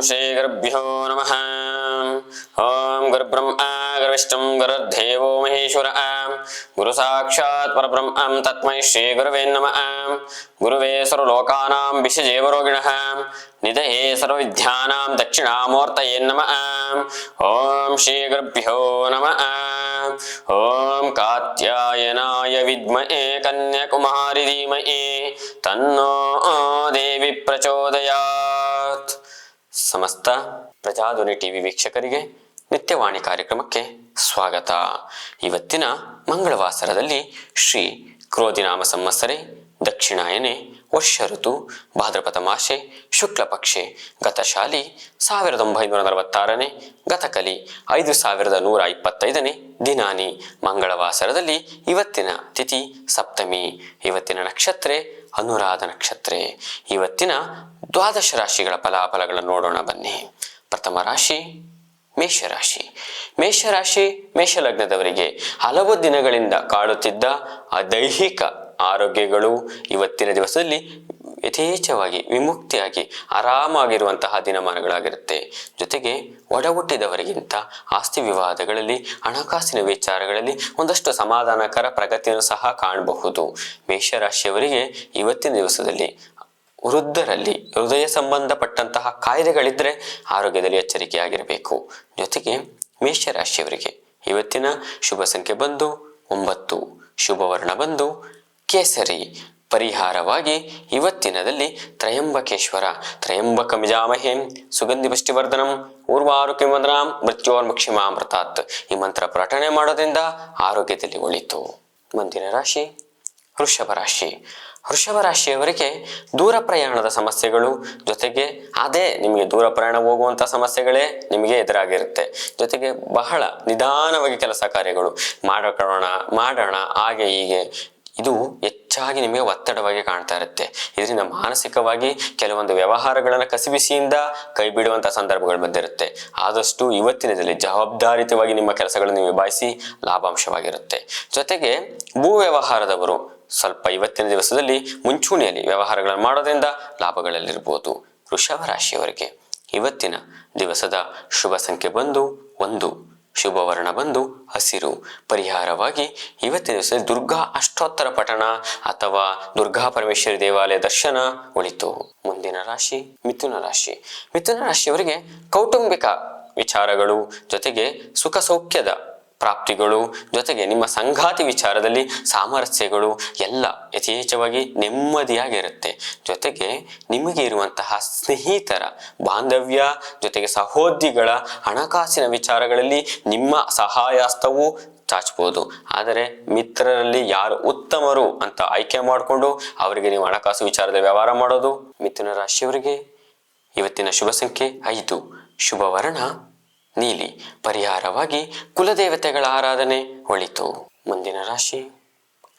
ಶ್ರೀ ಗುರುಭ್ಯೋ ನಮಃ. ಓಂ ಗುರುಬ್ರಹ್ಮ ಗುರುವಿಷ್ಣು ಗುರುರ್ದೇವೋ ಮಹೇಶ್ವರ. ಗುರು ಸಾಕ್ಷಾತ್ ಪರಬ್ರಹ್ಮಂ ತಸ್ಮೈ ಶ್ರೀ ಗುರುವೇ ನಮಃ. ಗುರುವೇ ಸರ್ವಲೋಕಾನಾಂ ವಿಷಜೇವರೋಗಿಣಃ ನಿಧಯೇ ಸರ್ವವಿದ್ಯಾನಾಂ ದಕ್ಷಿಣಾಮೂರ್ತಯೇ ನಮಃ. ಓಂ ಶ್ರೀ ಗುರುಭ್ಯೋ ನಮಃ. ಓಂ ಕಾತ್ಯಾಯನಾಯ ವಿದ್ಮಹೇ ಕನ್ಯಾಕುಮಾರಿ ಧೀಮಹಿ ತನ್ನೋ ದೇವಿ ಪ್ರಚೋದಯಾತ್. ಸಮಸ್ತ ಪ್ರಜಾಧ್ವನಿ ಟಿವಿ ವೀಕ್ಷಕರಿಗೆ ನಿತ್ಯವಾಣಿ ಕಾರ್ಯಕ್ರಮಕ್ಕೆ ಸ್ವಾಗತ. ಇವತ್ತಿನ ಮಂಗಳವಾಸರದಲ್ಲಿ ಶ್ರೀ ಕ್ರೋಧಿನಾಮ ಸಂವತ್ಸರೆ ದಕ್ಷಿಣಾಯನೆ ವರ್ಷ ಋತು ಭಾದ್ರಪದ ಮಾಸೆ ಶುಕ್ಲ ಪಕ್ಷೆ ಗತಶಾಲಿ 1946ನೇ ಗತಕಲಿ 5125ನೇ ದಿನಾನಿ ಮಂಗಳವಾಸರದಲ್ಲಿ ಇವತ್ತಿನ ತಿಥಿ ಸಪ್ತಮಿ. ಇವತ್ತಿನ ನಕ್ಷತ್ರ ಅನುರಾಧ ನಕ್ಷತ್ರ. ಇವತ್ತಿನ ದ್ವಾದಶ ರಾಶಿಗಳ ಫಲಾಫಲಗಳನ್ನು ನೋಡೋಣ ಬನ್ನಿ. ಪ್ರಥಮ ರಾಶಿ ಮೇಷರಾಶಿ. ಮೇಷರಾಶಿ ಮೇಷಲಗ್ನದವರಿಗೆ ಹಲವು ದಿನಗಳಿಂದ ಕಾಡುತ್ತಿದ್ದ ದೈಹಿಕ ಆರೋಗ್ಯಗಳು ಇವತ್ತಿನ ದಿವಸದಲ್ಲಿ ಯಥೇಚ್ಛವಾಗಿ ವಿಮುಕ್ತಿಯಾಗಿ ಆರಾಮಾಗಿರುವಂತಹ ದಿನಮಾನಗಳಾಗಿರುತ್ತೆ. ಜೊತೆಗೆ ಒಡ ಹುಟ್ಟಿದವರಿಗಿಂತ ಆಸ್ತಿ ವಿವಾದಗಳಲ್ಲಿ ಹಣಕಾಸಿನ ವಿಚಾರಗಳಲ್ಲಿ ಒಂದಷ್ಟು ಸಮಾಧಾನಕರ ಪ್ರಗತಿಯನ್ನು ಸಹ ಕಾಣಬಹುದು. ಮೇಷರಾಶಿಯವರಿಗೆ ಇವತ್ತಿನ ದಿವಸದಲ್ಲಿ ವೃದ್ಧರಲ್ಲಿ ಹೃದಯ ಸಂಬಂಧಪಟ್ಟಂತಹ ಕಾಯಿಲೆಗಳಿದ್ರೆ ಆರೋಗ್ಯದಲ್ಲಿ ಎಚ್ಚರಿಕೆಯಾಗಿರಬೇಕು. ಜೊತೆಗೆ ಮೇಷರಾಶಿಯವರಿಗೆ ಇವತ್ತಿನ ಶುಭ ಸಂಖ್ಯೆ ಬಂದು 9, ಶುಭವರ್ಣ ಬಂದು ಕೇಸರಿ. ಪರಿಹಾರವಾಗಿ ಇವತ್ತಿನದಲ್ಲಿ ತ್ರಯಂಬಕೇಶ್ವರ ತ್ರಯಂಬಕಮಿಜಾಮಹೇ ಸುಗಂಧಿ ಪುಷ್ಟಿವರ್ಧನಂ ಊರ್ವಾರುಕಿಮಂದ್ರಾಂ ಮೃತ್ಯೋರ್ಮುಕ್ಷಿಮಾಮೃತಾತ್ ಈ ಮಂತ್ರ ಪಠಣೆ ಮಾಡೋದ್ರಿಂದ ಆರೋಗ್ಯದಲ್ಲಿ ಒಳಿತು. ಮುಂದಿನ ರಾಶಿ ವೃಷಭ ರಾಶಿ. ವೃಷಭ ರಾಶಿಯವರಿಗೆ ದೂರ ಪ್ರಯಾಣದ ಸಮಸ್ಯೆಗಳು, ಜೊತೆಗೆ ಅದೇ ನಿಮಗೆ ದೂರ ಪ್ರಯಾಣ ಹೋಗುವಂಥ ಸಮಸ್ಯೆಗಳೇ ನಿಮಗೆ ಎದುರಾಗಿರುತ್ತೆ. ಜೊತೆಗೆ ಬಹಳ ನಿಧಾನವಾಗಿ ಕೆಲಸ ಕಾರ್ಯಗಳು ಮಾಡೋಣ ಹಾಗೆ ಹೀಗೆ ಇದು ಹೆಚ್ಚಾಗಿ ನಿಮಗೆ ಒತ್ತಡವಾಗಿ ಕಾಣ್ತಾ ಇರುತ್ತೆ. ಇದರಿಂದ ಮಾನಸಿಕವಾಗಿ ಕೆಲವೊಂದು ವ್ಯವಹಾರಗಳನ್ನು ಕಸಿಬಿಸಿಯಿಂದ ಕೈ ಬಿಡುವಂಥ ಸಂದರ್ಭಗಳು ಬಂದಿರುತ್ತೆ. ಆದಷ್ಟು ಇವತ್ತಿನ ದಿನದಲ್ಲಿ ಜವಾಬ್ದಾರಿತವಾಗಿ ನಿಮ್ಮ ಕೆಲಸಗಳನ್ನು ನಿಭಾಯಿಸಿ ಲಾಭಾಂಶವಾಗಿರುತ್ತೆ. ಜೊತೆಗೆ ಭೂ ವ್ಯವಹಾರದವರು ಸ್ವಲ್ಪ ಇವತ್ತಿನ ದಿವಸದಲ್ಲಿ ಮುಂಚೂಣಿಯಲ್ಲಿ ವ್ಯವಹಾರಗಳನ್ನು ಮಾಡೋದ್ರಿಂದ ಲಾಭಗಳಲ್ಲಿರ್ಬೋದು. ವೃಷಭ ರಾಶಿಯವರಿಗೆ ಇವತ್ತಿನ ದಿವಸದ ಶುಭ ಸಂಖ್ಯೆ ಬಂದು 1, ಶುಭವರ್ಣ ಬಂದು ಹಸಿರು. ಪರಿಹಾರವಾಗಿ ಇವತ್ತಿನ ದಿವಸದಲ್ಲಿ ದುರ್ಗಾ ಅಷ್ಟೋತ್ತರ ಪಠಣ ಅಥವಾ ದುರ್ಗಾ ಪರಮೇಶ್ವರಿ ದೇವಾಲಯ ದರ್ಶನ ಒಳಿತು. ಮುಂದಿನ ರಾಶಿ ಮಿಥುನ ರಾಶಿ. ಮಿಥುನ ರಾಶಿಯವರಿಗೆ ಕೌಟುಂಬಿಕ ವಿಚಾರಗಳು, ಜೊತೆಗೆ ಸುಖ ಸೌಖ್ಯದ ಪ್ರಾಪ್ತಿಗಳು, ಜೊತೆಗೆ ನಿಮ್ಮ ಸಂಗಾತಿ ವಿಚಾರದಲ್ಲಿ ಸಾಮರಸ್ಯಗಳು ಎಲ್ಲ ಯಥೇಚ್ಛವಾಗಿ ನೆಮ್ಮದಿಯಾಗಿರುತ್ತೆ. ಜೊತೆಗೆ ನಿಮಗೆ ಇರುವಂತಹ ಸ್ನೇಹಿತರ ಬಾಂಧವ್ಯ, ಜೊತೆಗೆ ಸಹೋದ್ಯೋಗಿಗಳ ಹಣಕಾಸಿನ ವಿಚಾರಗಳಲ್ಲಿ ನಿಮ್ಮ ಸಹಾಯಹಸ್ತವು ಚಾಚಬಹುದು. ಆದರೆ ಮಿತ್ರರಲ್ಲಿ ಯಾರು ಉತ್ತಮರು ಅಂತ ಆಯ್ಕೆ ಮಾಡಿಕೊಂಡು ಅವರಿಗೆ ನೀವು ಹಣಕಾಸು ವಿಚಾರದ ವ್ಯವಹಾರ ಮಾಡೋದು. ಮಿಥುನ ರಾಶಿಯವರಿಗೆ ಇವತ್ತಿನ ಶುಭ ಸಂಖ್ಯೆ 5, ಶುಭವರ್ಣ ನೀಲಿ. ಪರಿಹಾರವಾಗಿ ಕುಲದೇವತೆಗಳ ಆರಾಧನೆ ಒಳಿತು. ಮುಂದಿನ ರಾಶಿ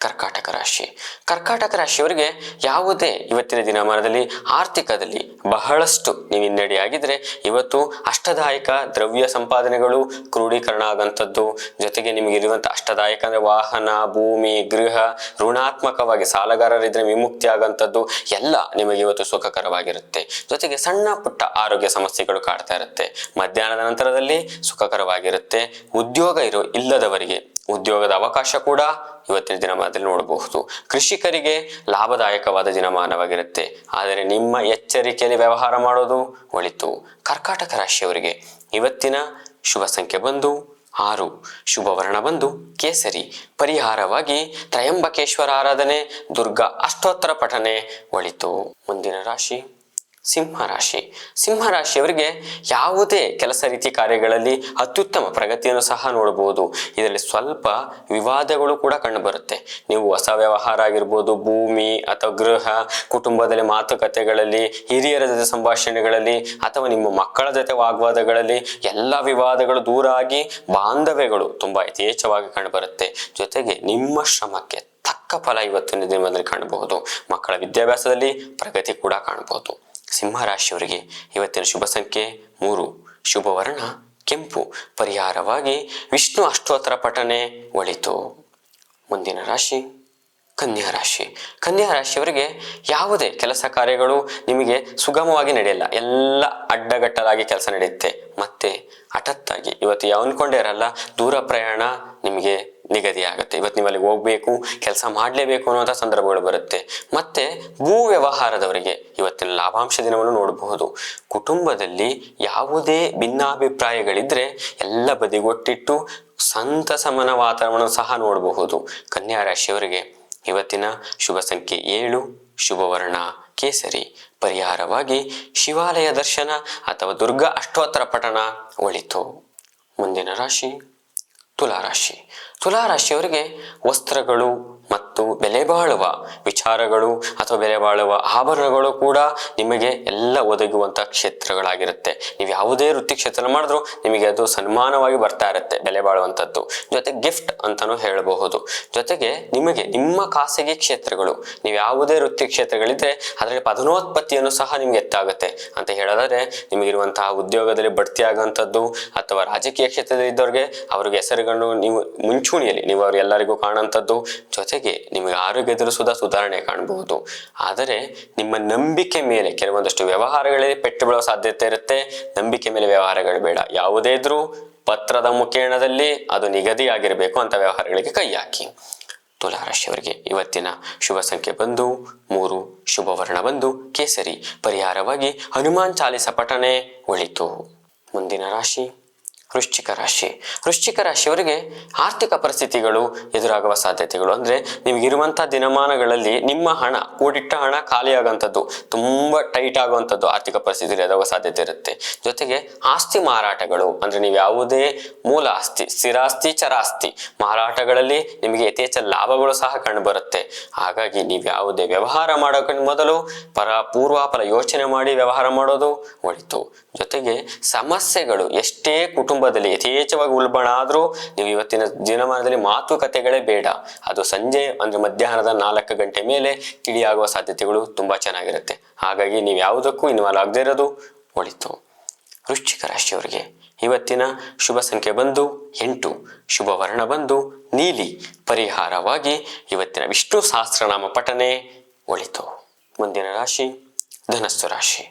ಕರ್ಕಾಟಕ ರಾಶಿ. ಕರ್ಕಾಟಕ ರಾಶಿಯವರಿಗೆ ಯಾವುದೇ ಇವತ್ತಿನ ದಿನಮಾನದಲ್ಲಿ ಆರ್ಥಿಕದಲ್ಲಿ ಬಹಳಷ್ಟು ನೀವು ಹಿನ್ನಡೆಯಾಗಿದ್ರೆ ಇವತ್ತು ಅಷ್ಟದಾಯಕ ದ್ರವ್ಯ ಸಂಪಾದನೆಗಳು ಕ್ರೋಢೀಕರಣ ಆಗಂಥದ್ದು. ಜೊತೆಗೆ ನಿಮಗಿರುವಂಥ ಅಷ್ಟದಾಯಕ ಅಂದರೆ ವಾಹನ, ಭೂಮಿ, ಗೃಹ, ಋಣಾತ್ಮಕವಾಗಿ ಸಾಲಗಾರರಿದ್ರೆ ವಿಮುಕ್ತಿ ಆಗಂಥದ್ದು ಎಲ್ಲ ನಿಮಗೆ ಇವತ್ತು ಸುಖಕರವಾಗಿರುತ್ತೆ. ಜೊತೆಗೆ ಸಣ್ಣ ಪುಟ್ಟ ಆರೋಗ್ಯ ಸಮಸ್ಯೆಗಳು ಕಾಡ್ತಾ ಇರುತ್ತೆ. ಮಧ್ಯಾಹ್ನದ ನಂತರದಲ್ಲಿ ಸುಖಕರವಾಗಿರುತ್ತೆ. ಉದ್ಯೋಗ ಇಲ್ಲದವರಿಗೆ ಉದ್ಯೋಗದ ಅವಕಾಶ ಕೂಡ ಇವತ್ತಿನ ದಿನಮಾನದಲ್ಲಿ ನೋಡಬಹುದು. ಕೃಷಿಕರಿಗೆ ಲಾಭದಾಯಕವಾದ ದಿನಮಾನವಾಗಿರುತ್ತೆ. ಆದರೆ ನಿಮ್ಮ ಎಚ್ಚರಿಕೆಯಲ್ಲಿ ವ್ಯವಹಾರ ಮಾಡೋದು ಒಳಿತು. ಕರ್ಕಾಟಕ ರಾಶಿಯವರಿಗೆ ಇವತ್ತಿನ ಶುಭ ಸಂಖ್ಯೆ ಬಂದು 6, ಶುಭವರ್ಣ ಬಂದು ಕೇಸರಿ. ಪರಿಹಾರವಾಗಿ ತ್ರಯಂಬಕೇಶ್ವರ ಆರಾಧನೆ, ದುರ್ಗಾ ಅಷ್ಟೋತ್ತರ ಪಠನೆ ಒಳಿತು. ಮುಂದಿನ ರಾಶಿ ಸಿಂಹರಾಶಿ. ಸಿಂಹರಾಶಿಯವರಿಗೆ ಯಾವುದೇ ಕೆಲಸ ರೀತಿ ಕಾರ್ಯಗಳಲ್ಲಿ ಅತ್ಯುತ್ತಮ ಪ್ರಗತಿಯನ್ನು ಸಹ ನೋಡಬಹುದು. ಇದರಲ್ಲಿ ಸ್ವಲ್ಪ ವಿವಾದಗಳು ಕೂಡ ಕಂಡುಬರುತ್ತೆ. ನೀವು ಹೊಸ ವ್ಯವಹಾರ ಆಗಿರ್ಬೋದು, ಭೂಮಿ ಅಥವಾ ಗೃಹ, ಕುಟುಂಬದಲ್ಲಿ ಮಾತುಕತೆಗಳಲ್ಲಿ, ಹಿರಿಯರ ಜೊತೆ ಸಂಭಾಷಣೆಗಳಲ್ಲಿ ಅಥವಾ ನಿಮ್ಮ ಮಕ್ಕಳ ಜೊತೆ ವಾಗ್ವಾದಗಳಲ್ಲಿ ಎಲ್ಲ ವಿವಾದಗಳು ದೂರ ಆಗಿ ಬಾಂಧವ್ಯಗಳು ತುಂಬಾ ಯಥೇಚ್ಛವಾಗಿ ಕಂಡುಬರುತ್ತೆ. ಜೊತೆಗೆ ನಿಮ್ಮ ಶ್ರಮಕ್ಕೆ ತಕ್ಕ ಫಲ ಇವತ್ತಿನ ದಿನದಲ್ಲಿ ಕಾಣಬಹುದು. ಮಕ್ಕಳ ವಿದ್ಯಾಭ್ಯಾಸದಲ್ಲಿ ಪ್ರಗತಿ ಕೂಡ ಕಾಣಬಹುದು. ಸಿಂಹರಾಶಿಯವರಿಗೆ ಇವತ್ತಿನ ಶುಭ ಸಂಖ್ಯೆ 3, ಶುಭವರ್ಣ ಕೆಂಪು. ಪರಿಹಾರವಾಗಿ ವಿಷ್ಣು ಅಷ್ಟೋತ್ತರ ಪಠನೆ ಒಳಿತು. ಮುಂದಿನ ರಾಶಿ ಕನ್ಯಾ ರಾಶಿ. ಕನ್ಯಾ ರಾಶಿಯವರಿಗೆ ಯಾವುದೇ ಕೆಲಸ ಕಾರ್ಯಗಳು ನಿಮಗೆ ಸುಗಮವಾಗಿ ನಡೆಯಲ್ಲ, ಎಲ್ಲ ಅಡ್ಡಗಟ್ಟಲಾಗಿ ಕೆಲಸ ನಡೆಯುತ್ತೆ. ಮತ್ತೆ ಹಠಾತ್ತಾಗಿ ಇವತ್ತು ಯಾವ ಅನ್ಕೊಂಡೇ ಇರಲ್ಲ, ದೂರ ಪ್ರಯಾಣ ನಿಮಗೆ ನಿಗದಿ ಆಗುತ್ತೆ. ಇವತ್ತು ನೀವು ಅಲ್ಲಿಗೆ ಹೋಗ್ಬೇಕು, ಕೆಲಸ ಮಾಡಲೇಬೇಕು ಅನ್ನುವಂಥ ಸಂದರ್ಭಗಳು ಬರುತ್ತೆ. ಮತ್ತೆ ಭೂ ವ್ಯವಹಾರದವರಿಗೆ ಇವತ್ತಿನ ಲಾಭಾಂಶ ದಿನವನ್ನು ನೋಡಬಹುದು. ಕುಟುಂಬದಲ್ಲಿ ಯಾವುದೇ ಭಿನ್ನಾಭಿಪ್ರಾಯಗಳಿದ್ರೆ ಎಲ್ಲ ಬದಿಗೊಟ್ಟಿಟ್ಟು ಸಂತಸಮನ ವಾತಾವರಣ ಸಹ ನೋಡಬಹುದು. ಕನ್ಯಾ ರಾಶಿಯವರಿಗೆ ಇವತ್ತಿನ ಶುಭ ಸಂಖ್ಯೆ 7, ಶುಭ ವರ್ಣ ಕೇಸರಿ. ಪರಿಹಾರವಾಗಿ ಶಿವಾಲಯ ದರ್ಶನ ಅಥವಾ ದುರ್ಗಾ ಅಷ್ಟೋತ್ತರ ಪಠಣ ಒಳಿತು. ಮುಂದಿನ ರಾಶಿ ತುಲಾರಾಶಿ. ತುಲಾರಾಶಿಯವರಿಗೆ ವಸ್ತ್ರಗಳು ಮತ್ತು ಬೆಲೆ ಬಾಳುವ ವಿಚಾರಗಳು ಅಥವಾ ಬೆಲೆ ಬಾಳುವ ಆಭರಣಗಳು ಕೂಡ ನಿಮಗೆ ಎಲ್ಲ ಒದಗುವಂಥ ಕ್ಷೇತ್ರಗಳಾಗಿರುತ್ತೆ. ನೀವು ಯಾವುದೇ ವೃತ್ತಿ ಕ್ಷೇತ್ರ ಮಾಡಿದ್ರೂ ನಿಮಗೆ ಅದು ಸನ್ಮಾನವಾಗಿ ಬರ್ತಾ ಇರುತ್ತೆ, ಬೆಲೆ ಬಾಳುವಂಥದ್ದು. ಜೊತೆಗೆ ಗಿಫ್ಟ್ ಅಂತಲೂ ಹೇಳಬಹುದು. ಜೊತೆಗೆ ನಿಮಗೆ ನಿಮ್ಮ ಖಾಸಗಿ ಕ್ಷೇತ್ರಗಳು, ನೀವು ಯಾವುದೇ ವೃತ್ತಿ ಕ್ಷೇತ್ರಗಳಿದ್ರೆ ಅದರಲ್ಲಿ ಪದನೋತ್ಪತ್ತಿಯನ್ನು ಸಹ ನಿಮ್ಗೆ ಎತ್ತಾಗುತ್ತೆ ಅಂತ ಹೇಳೋದಾದ್ರೆ, ನಿಮಗಿರುವಂತಹ ಉದ್ಯೋಗದಲ್ಲಿ ಬಡ್ತಿ ಆಗುವಂಥದ್ದು ಅಥವಾ ರಾಜಕೀಯ ಕ್ಷೇತ್ರದಲ್ಲಿ ಇದ್ದವ್ರಿಗೆ ಅವ್ರಿಗೆ ಹೆಸರುಗಳನ್ನು ನೀವು ಮುಂಚೂಣಿಯಲ್ಲಿ ನೀವು ಅವ್ರೆಲ್ಲರಿಗೂ ಕಾಣುವಂಥದ್ದು. ಜೊತೆಗೆ ನಿಮಗೆ ಆರೋಗ್ಯದಲ್ಲೂ ಸುಧಾರಣೆ ಕಾಣಬಹುದು. ಆದರೆ ನಿಮ್ಮ ನಂಬಿಕೆ ಮೇಲೆ ಕೆಲವೊಂದಷ್ಟು ವ್ಯವಹಾರಗಳಲ್ಲಿ ಪೆಟ್ಟು ಬೀಳುವ ಸಾಧ್ಯತೆ ಇರುತ್ತೆ. ನಂಬಿಕೆ ಮೇಲೆ ವ್ಯವಹಾರಗಳು ಬೇಡ. ಯಾವುದೇ ಇದ್ರೂ ಪತ್ರದ ಮುಖೇಣದಲ್ಲಿ ಅದು ನಿಗದಿಯಾಗಿರಬೇಕು ಅಂತ ವ್ಯವಹಾರಗಳಿಗೆ ಕೈ ಹಾಕಿ. ತುಲಾರಾಶಿಯವರಿಗೆ ಇವತ್ತಿನ ಶುಭ ಸಂಖ್ಯೆ ಬಂದು 3, ಶುಭ ವರ್ಣ ಬಂದು ಕೇಸರಿ. ಪರಿಹಾರವಾಗಿ ಹನುಮಾನ್ ಚಾಲಿಸ ಪಠಣೆ ಒಳಿತು. ಮುಂದಿನ ರಾಶಿ ವೃಶ್ಚಿಕ ರಾಶಿ. ವೃಶ್ಚಿಕ ರಾಶಿಯವರಿಗೆ ಆರ್ಥಿಕ ಪರಿಸ್ಥಿತಿಗಳು ಎದುರಾಗುವ ಸಾಧ್ಯತೆಗಳು ಅಂದ್ರೆ ನಿಮಗಿರುವಂಥ ದಿನಮಾನಗಳಲ್ಲಿ ನಿಮ್ಮ ಹಣ, ಕೂಡಿಟ್ಟ ಹಣ ಖಾಲಿಯಾಗುವಂಥದ್ದು, ತುಂಬ ಟೈಟ್ ಆಗುವಂಥದ್ದು ಆರ್ಥಿಕ ಪರಿಸ್ಥಿತಿ ಎದುರಾಗುವ ಸಾಧ್ಯತೆ ಇರುತ್ತೆ. ಜೊತೆಗೆ ಆಸ್ತಿ ಮಾರಾಟಗಳು ಅಂದ್ರೆ ನೀವು ಯಾವುದೇ ಮೂಲ ಆಸ್ತಿ, ಸ್ಥಿರಾಸ್ತಿ, ಚರಾಸ್ತಿ ಮಾರಾಟಗಳಲ್ಲಿ ನಿಮಗೆ ಯಥೇಚ್ಛ ಲಾಭಗಳು ಸಹ ಕಂಡುಬರುತ್ತೆ. ಹಾಗಾಗಿ ನೀವು ಯಾವುದೇ ವ್ಯವಹಾರ ಮಾಡೋಕೆ ಮೊದಲು ಪೂರ್ವಾಪರ ಯೋಚನೆ ಮಾಡಿ ವ್ಯವಹಾರ ಮಾಡೋದು ಒಳಿತು. ಜೊತೆಗೆ ಸಮಸ್ಯೆಗಳು ಎಷ್ಟೇ ಕುಟುಂಬದಲ್ಲಿ ಯಥೇಚ್ಛವಾಗಿ ಉಲ್ಬಣ ಆದ್ರೂ ನೀವು ಇವತ್ತಿನ ದಿನಮಾನದಲ್ಲಿ ಮಾತುಕತೆಗಳೇ ಬೇಡ. ಅದು ಸಂಜೆ ಅಂದ್ರೆ ಮಧ್ಯಾಹ್ನದ 4 ಗಂಟೆ ಮೇಲೆ ತಿಳಿಯಾಗುವ ಸಾಧ್ಯತೆಗಳು ತುಂಬಾ ಚೆನ್ನಾಗಿರುತ್ತೆ. ಹಾಗಾಗಿ ನೀವು ಯಾವುದಕ್ಕೂ ಇನ್ವಾಲ್ವ್ ಆಗದೆ ಇರೋದು ಒಳಿತು. ವೃಶ್ಚಿಕ ರಾಶಿಯವರಿಗೆ ಇವತ್ತಿನ ಶುಭ ಸಂಖ್ಯೆ ಬಂದು 8, ಶುಭ ವರ್ಣ ಬಂದು ನೀಲಿ. ಪರಿಹಾರವಾಗಿ ಇವತ್ತಿನ ವಿಷ್ಣು ಸಹಸ್ರನಾಮ ಪಠನೆ ಒಳಿತು. ಮುಂದಿನ ರಾಶಿ ಧನಸ್ಸು ರಾಶಿ.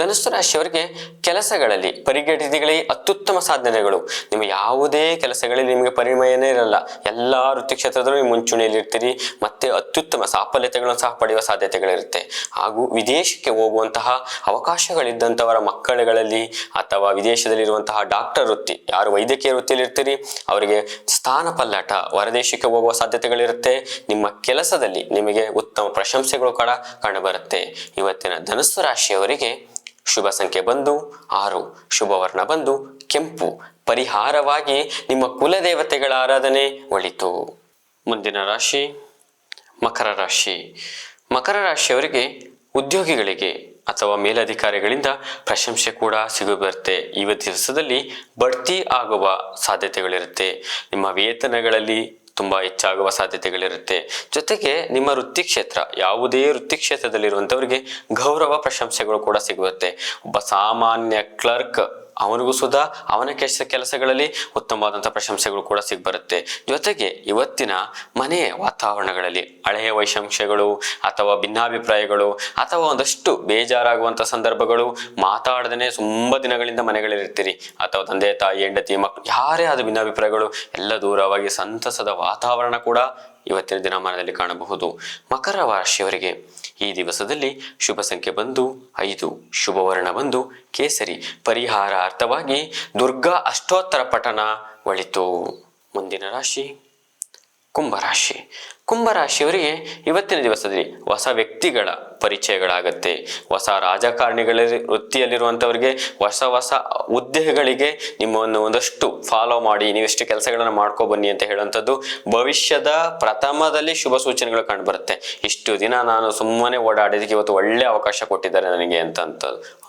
ಧನಸ್ಸು ರಾಶಿಯವರಿಗೆ ಕೆಲಸಗಳಲ್ಲಿ ಪರಿಗಣಿತಗಳೇ ಅತ್ಯುತ್ತಮ ಸಾಧನೆಗಳು. ನಿಮ್ಮ ಯಾವುದೇ ಕೆಲಸಗಳಲ್ಲಿ ನಿಮಗೆ ಪರಿಮಯನೇ ಇರಲ್ಲ, ಎಲ್ಲ ವೃತ್ತಿ ಕ್ಷೇತ್ರದಲ್ಲೂ ನೀವು ಮುಂಚೂಣಿಯಲ್ಲಿ ಇರ್ತೀರಿ. ಮತ್ತೆ ಅತ್ಯುತ್ತಮ ಸಾಫಲ್ಯತೆಗಳನ್ನು ಸಹ ಪಡೆಯುವ ಸಾಧ್ಯತೆಗಳಿರುತ್ತೆ. ಹಾಗೂ ವಿದೇಶಕ್ಕೆ ಹೋಗುವಂತಹ ಅವಕಾಶಗಳಿದ್ದಂಥವರ ಮಕ್ಕಳುಗಳಲ್ಲಿ ಅಥವಾ ವಿದೇಶದಲ್ಲಿರುವಂತಹ ಡಾಕ್ಟರ್ ವೃತ್ತಿ, ಯಾರು ವೈದ್ಯಕೀಯ ವೃತ್ತಿಯಲ್ಲಿ ಇರ್ತೀರಿ ಅವರಿಗೆ ಸ್ಥಾನ ಪಲ್ಲಟ ಹೊರದೇಶಕ್ಕೆ ಹೋಗುವ ಸಾಧ್ಯತೆಗಳಿರುತ್ತೆ. ನಿಮ್ಮ ಕೆಲಸದಲ್ಲಿ ನಿಮಗೆ ಉತ್ತಮ ಪ್ರಶಂಸೆಗಳು ಕೂಡ ಕಾಣಬರುತ್ತೆ. ಇವತ್ತಿನ ಧನಸ್ಸು ರಾಶಿಯವರಿಗೆ ಶುಭ ಸಂಖ್ಯೆ ಬಂದು 6, ಶುಭ ವರ್ಣ ಬಂದು ಕೆಂಪು. ಪರಿಹಾರವಾಗಿ ನಿಮ್ಮ ಕುಲದೇವತೆಗಳ ಆರಾಧನೆ ಒಳಿತು. ಮುಂದಿನ ರಾಶಿ ಮಕರ ರಾಶಿ. ಮಕರ ರಾಶಿಯವರಿಗೆ ಉದ್ಯೋಗಿಗಳಿಗೆ ಅಥವಾ ಮೇಲಧಿಕಾರಿಗಳಿಂದ ಪ್ರಶಂಸೆ ಕೂಡ ಸಿಗಬರುತ್ತೆ. ಈ ದಿವಸದಲ್ಲಿ ಬಡ್ತಿ ಆಗುವ ಸಾಧ್ಯತೆಗಳಿರುತ್ತೆ. ನಿಮ್ಮ ವೇತನಗಳಲ್ಲಿ ತುಂಬ ಹೆಚ್ಚಾಗುವ ಸಾಧ್ಯತೆಗಳಿರುತ್ತೆ. ಜೊತೆಗೆ ನಿಮ್ಮ ವೃತ್ತಿ ಕ್ಷೇತ್ರ, ಯಾವುದೇ ವೃತ್ತಿ ಕ್ಷೇತ್ರದಲ್ಲಿರುವಂಥವರಿಗೆ ಗೌರವ ಪ್ರಶಂಸೆಗಳು ಕೂಡ ಸಿಗುತ್ತೆ. ಒಬ್ಬ ಸಾಮಾನ್ಯ ಕ್ಲರ್ಕ್ ಅವನಿಗೂ ಸುಧಾ ಅವನ ಕೆಲಸಗಳಲ್ಲಿ ಉತ್ತಮವಾದಂಥ ಪ್ರಶಂಸೆಗಳು ಕೂಡ ಸಿಗ್ಬರುತ್ತೆ. ಜೊತೆಗೆ ಇವತ್ತಿನ ಮನೆಯ ವಾತಾವರಣಗಳಲ್ಲಿ ಹಳೆಯ ವೈಷಮ್ಯಗಳು ಅಥವಾ ಭಿನ್ನಾಭಿಪ್ರಾಯಗಳು ಅಥವಾ ಒಂದಷ್ಟು ಬೇಜಾರಾಗುವಂಥ ಸಂದರ್ಭಗಳು, ಮಾತಾಡದೇ ತುಂಬ ದಿನಗಳಿಂದ ಮನೆಗಳಲ್ಲಿರ್ತೀರಿ ಅಥವಾ ತಂದೆ ತಾಯಿ ಹೆಂಡತಿ ಮಕ್ಕಳು ಯಾರೇ ಆದ ಭಿನ್ನಾಭಿಪ್ರಾಯಗಳು ಎಲ್ಲ ದೂರವಾಗಿ ಸಂತಸದ ವಾತಾವರಣ ಕೂಡ ಇವತ್ತಿನ ದಿನಮಾನದಲ್ಲಿ ಕಾಣಬಹುದು. ಮಕರ ರಾಶಿಯವರಿಗೆ ಈ ದಿವಸದಲ್ಲಿ ಶುಭ ಸಂಖ್ಯೆ ಬಂದು 5, ಶುಭ ವರ್ಣ ಬಂದು ಕೇಸರಿ. ಪರಿಹಾರಾರ್ಥವಾಗಿ ದುರ್ಗಾ ಅಷ್ಟೋತ್ತರ ಪಠಣ ಒಳಿತು. ಮುಂದಿನ ರಾಶಿ ಕುಂಭರಾಶಿ. ಕುಂಭರಾಶಿಯವರಿಗೆ ಇವತ್ತಿನ ದಿವಸದಲ್ಲಿ ಹೊಸ ವ್ಯಕ್ತಿಗಳ ಪರಿಚಯಗಳಾಗತ್ತೆ. ಹೊಸ ರಾಜಕಾರಣಿಗಳ ವೃತ್ತಿಯಲ್ಲಿರುವಂಥವರಿಗೆ ಹೊಸ ಹುದ್ದೆಗಳಿಗೆ ನಿಮ್ಮನ್ನು ಒಂದಷ್ಟು ಫಾಲೋ ಮಾಡಿ ನೀವೆಷ್ಟು ಕೆಲಸಗಳನ್ನು ಮಾಡ್ಕೊ ಬನ್ನಿ ಅಂತ ಹೇಳುವಂಥದ್ದು ಭವಿಷ್ಯದ ಪ್ರಥಮದಲ್ಲಿ ಶುಭ ಸೂಚನೆಗಳು ಕಂಡುಬರುತ್ತೆ. ಇಷ್ಟು ದಿನ ನಾನು ಸುಮ್ಮನೆ ಓಡಾಡಿದಕ್ಕೆ ಇವತ್ತು ಒಳ್ಳೆ ಅವಕಾಶ ಕೊಟ್ಟಿದ್ದಾರೆ ನನಗೆ ಅಂತ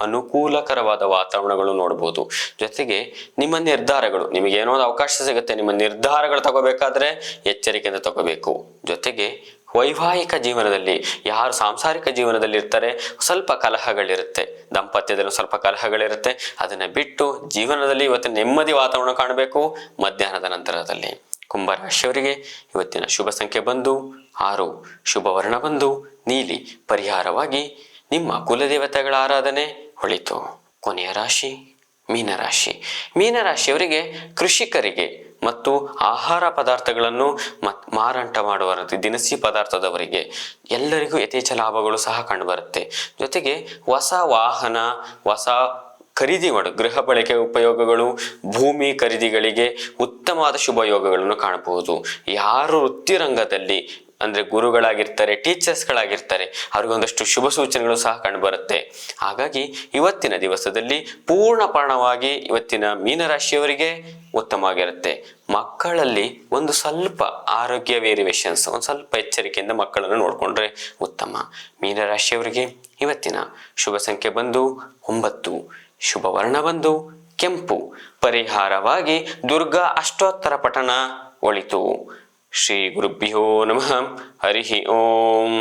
ಅನುಕೂಲಕರವಾದ ವಾತಾವರಣಗಳು ನೋಡ್ಬೋದು. ಜೊತೆಗೆ ನಿಮ್ಮ ನಿರ್ಧಾರಗಳು, ನಿಮಗೇನೋ ಒಂದು ಅವಕಾಶ ಸಿಗುತ್ತೆ, ನಿಮ್ಮ ನಿರ್ಧಾರಗಳು ತಗೋಬೇಕಾದ್ರೆ ಎಚ್ಚರಿಕೆಯಿಂದ ತಗೋಬೇಕು. ಜೊತೆಗೆ ವೈವಾಹಿಕ ಜೀವನದಲ್ಲಿ ಯಾರು ಸಾಂಸಾರಿಕ ಜೀವನದಲ್ಲಿ ಇರ್ತಾರೆ ಸ್ವಲ್ಪ ಕಲಹಗಳಿರುತ್ತೆ, ದಾಂಪತ್ಯದಲ್ಲಿ ಸ್ವಲ್ಪ ಕಲಹಗಳಿರುತ್ತೆ. ಅದನ್ನ ಬಿಟ್ಟು ಜೀವನದಲ್ಲಿ ಇವತ್ತಿನ ನೆಮ್ಮದಿ ವಾತಾವರಣ ಕಾಣಬೇಕು ಮಧ್ಯಾಹ್ನದ ನಂತರದಲ್ಲಿ. ಕುಂಭರಾಶಿಯವರಿಗೆ ಇವತ್ತಿನ ಶುಭ ಸಂಖ್ಯೆ ಬಂದು 6 ಶುಭ ವರ್ಣ ಬಂದು ನೀಲಿ. ಪರಿಹಾರವಾಗಿ ನಿಮ್ಮ ಕುಲದೇವತೆಗಳ ಆರಾಧನೆ ಒಳಿತು. ಕೊನೆಯ ರಾಶಿ ಮೀನರಾಶಿ. ಮೀನರಾಶಿಯವರಿಗೆ ಕೃಷಿಕರಿಗೆ ಮತ್ತು ಆಹಾರ ಪದಾರ್ಥಗಳನ್ನು ಮಾರಾಟ ಮಾಡುವ ದಿನಸಿ ಪದಾರ್ಥದವರಿಗೆ ಎಲ್ಲರಿಗೂ ಯಥೇಚ್ಛ ಲಾಭಗಳು ಸಹ ಕಂಡುಬರುತ್ತೆ. ಜೊತೆಗೆ ಹೊಸ ವಾಹನ, ಹೊಸ ಖರೀದಿ ಮಾಡು ಗೃಹ ಬಳಕೆ ಉಪಯೋಗಗಳು, ಭೂಮಿ ಖರೀದಿಗಳಿಗೆ ಉತ್ತಮವಾದ ಶುಭ ಯೋಗಗಳನ್ನು ಕಾಣಬಹುದು. ಯಾರು ವೃತ್ತಿ ರಂಗದಲ್ಲಿ ಅಂದ್ರೆ ಗುರುಗಳಾಗಿರ್ತಾರೆ, ಟೀಚರ್ಸ್ಗಳಾಗಿರ್ತಾರೆ, ಅವ್ರಿಗೊಂದಷ್ಟು ಶುಭ ಸೂಚನೆಗಳು ಸಹ ಕಂಡುಬರುತ್ತೆ. ಹಾಗಾಗಿ ಇವತ್ತಿನ ದಿವಸದಲ್ಲಿ ಪೂರ್ಣಪೂರ್ಣವಾಗಿ ಇವತ್ತಿನ ಮೀನರಾಶಿಯವರಿಗೆ ಉತ್ತಮವಾಗಿರುತ್ತೆ. ಮಕ್ಕಳಲ್ಲಿ ಒಂದು ಸ್ವಲ್ಪ ಆರೋಗ್ಯ ವೇರಿಯೇಷನ್ಸ್, ಒಂದು ಸ್ವಲ್ಪ ಎಚ್ಚರಿಕೆಯಿಂದ ಮಕ್ಕಳನ್ನು ನೋಡಿಕೊಂಡ್ರೆ ಉತ್ತಮ. ಮೀನರಾಶಿಯವರಿಗೆ ಇವತ್ತಿನ ಶುಭ ಸಂಖ್ಯೆ ಬಂದು 9. ಶುಭ ವರ್ಣ ಬಂದು ಕೆಂಪು. ಪರಿಹಾರವಾಗಿ ದುರ್ಗಾ ಅಷ್ಟೋತ್ತರ ಪಠಣ ಒಳಿತು. ಶ್ರೀ ಗುರುಭ್ಯೋ ನಮಃ. ಹರಿ ಓಂ.